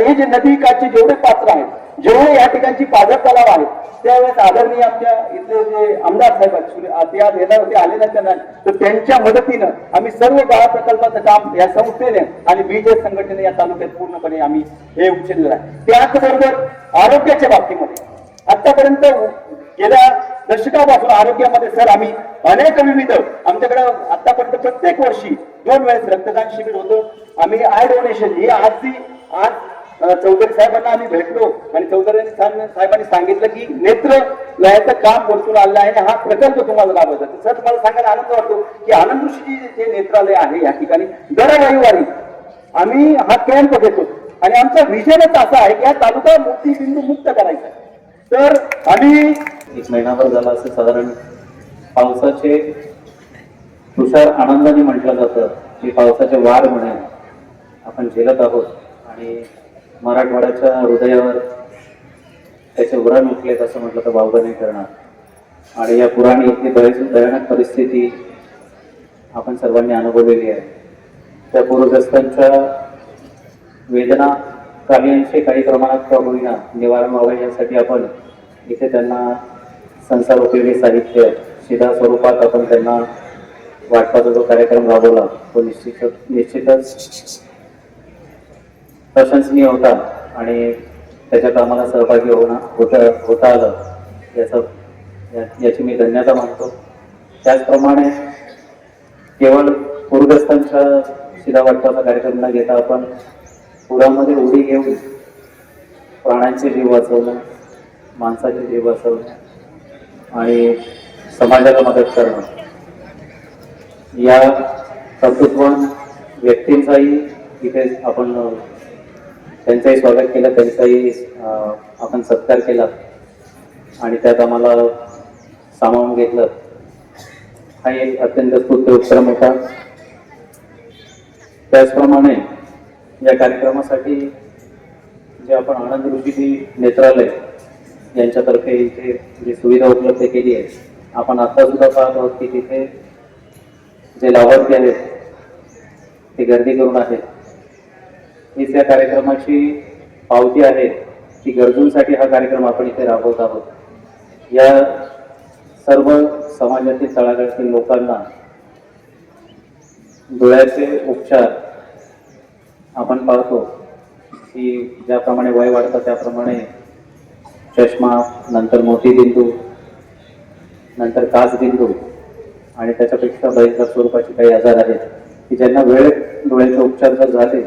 आणि हे जे नदीकाठचे जेवढे पात्र आहेत, जेवढे या ठिकाणची पाझर तलाव आहेत, त्यावेळेस आदरणीय आमच्या इथले जे आमदार साहेब ते आज येणार होते, आले नाही त्यांना, तर त्यांच्या मदतीनं आम्ही सर्व गाळा प्रकल्पाचं काम या संस्थेने आणि बीजे संघटनेने या तालुक्यात पूर्णपणे आम्ही हे उचललेलं आहे. त्याचबरोबर आरोग्याच्या बाबतीमध्ये आतापर्यंत गेल्या दशकापासून आरोग्यामध्ये सर आम्ही अनेक विविध आमच्याकडे आतापर्यंत प्रत्येक वर्षी 2 वेळेस रक्तदान शिबिर होतं. आम्ही आय डोनेशन ही आज चौधरी साहेबांना आम्ही भेटलो आणि चौधरी साहेबांनी सांगितलं की नेत्र लयाचं काम वरतून आलेलं आहे आणि हा प्रकल्प तुम्हाला राबवायचा. सर तुम्हाला सांगायला आनंद वाटतो की आनंद ऋषी जे नेत्रालय आहे या ठिकाणी दर रविवारी आम्ही हा कॅम्प घेतो आणि आमचा विजनच असा आहे की हा तालुका मोतीबिंदू मुक्त करायचा आहे. तर आम्ही 1 महिनाभर झाला असं साधारण पावसाचे तुषार आनंदाने म्हटलं जातं की पावसाचे वार म्हणून आपण झेलत आहोत आणि मराठवाड्याच्या हृदयावर त्याचे उरण उठलेत असं म्हटलं तर वावगं नाही करणार. आणि या पुराणी इतकी भयानक परिस्थिती आपण सर्वांनी अनुभवलेली आहे. त्या पूरग्रस्तांच्या वेदना काही प्रमाणात का होईना निवारण व्हावे यासाठी आपण इथे त्यांना संसार उपयोगी साहित्य शिधा स्वरूपात आपण त्यांना वाटपाचा जो कार्यक्रम राबवला तो निश्चितच प्रशंसनीय होता आणि त्याच्यात आम्हाला सहभागी होता आलं याची मी धन्यता मानतो. त्याचप्रमाणे केवळ पूरग्रस्तांच्या शिधा वाटपाचा कार्यक्रम न घेता आपण पुरामध्ये उडी घेऊन प्राण्यांचे जीव वाचवणं, माणसाचे जीव वाचवणं आणि समाजाला मदत करणं या कर्तृत्ववान व्यक्तींचाही इथे आपण त्यांचंही स्वागत केलं, त्यांचाही आपण सत्कार केला आणि त्यात आम्हाला सामावून घेतलं. हा एक अत्यंत स्तुत्य उपक्रम होता. त्याचप्रमाणे या कार्यक्रमासाठी जे आपण आनंद ऋषी नेत्रालय यांच्यातर्फे इथे जी सुविधा उपलब्ध केली आहे, आपण आता सुद्धा पाहत आहोत की तिथे जे लाभार्थी आहेत ते गर्दी करून आहेत. हीच या कार्यक्रमाची पावती आहे की गरजूंसाठी हा कार्यक्रम आपण इथे राबवत आहोत. या सर्व समाजातील तळागाळातील लोकांना डोळ्याचे उपचार आपण पाहतो की ज्याप्रमाणे वय वाढतं त्याप्रमाणे चष्मा, नंतर मोतीबिंदू, नंतर काचबिंदू आणि त्याच्यापेक्षा भयंकर स्वरूपाचे काही आजार आहेत की ज्यांना वेळेत डोळ्याचे उपचार जर झाले